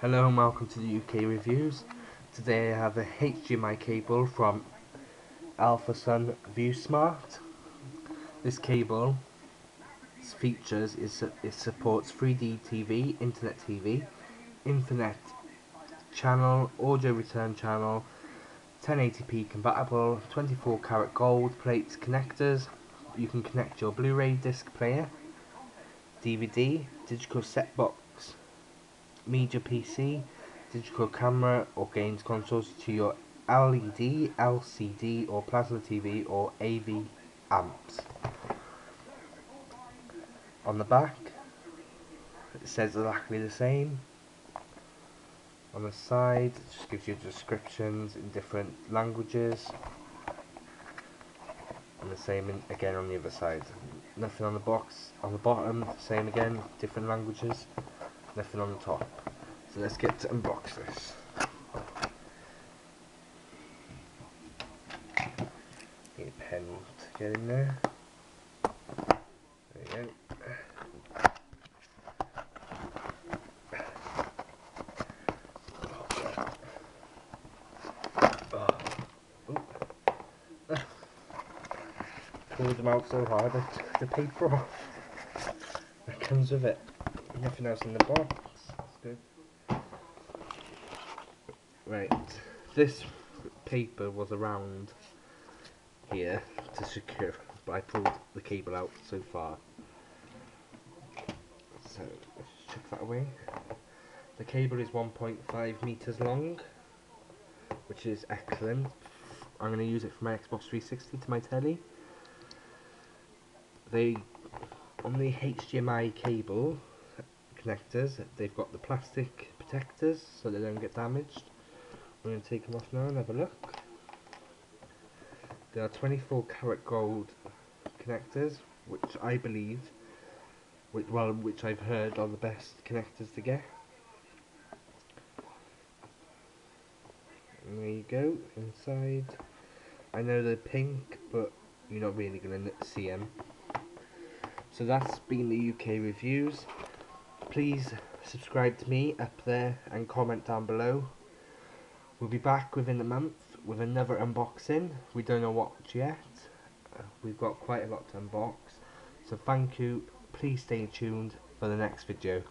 Hello and welcome to the UK reviews. Today I have a HDMI cable from Alphason ViewSmart. This cable's features is it supports 3D TV, Internet channel, audio return channel, 1080p compatible, 24 karat gold plates connectors. You can connect your Blu-ray disc player, DVD, digital set box, media PC, digital camera or games consoles to your LED, LCD or plasma TV or AV amps. On the back it says exactly the same. On the side it just gives you descriptions in different languages, and the same again on the other side. Nothing on the box. On the bottom, same again, different languages. Nothing on the top. So let's get to unbox this. Need a pen to get in there. There you go. Pulled them out so hard I took the paper off. That comes with it. Nothing else in the box. That's good. Right, this paper was around here to secure, but I pulled the cable out so far. So let's just chuck that away. The cable is 1.5 meters long, which is excellent. I'm going to use it for my Xbox 360 to my telly. On the HDMI cable connectors, they've got the plastic protectors so they don't get damaged. I'm going to take them off now and have a look. They are 24 karat gold connectors, which I believe, which I've heard are the best connectors to get. And there you go, inside. I know they're pink, but you're not really going to see them. So that's been the UK reviews. Please subscribe to me up there and comment down below. We'll be back within a month with another unboxing. We don't know what yet. We've got quite a lot to unbox. So thank you. Please stay tuned for the next video.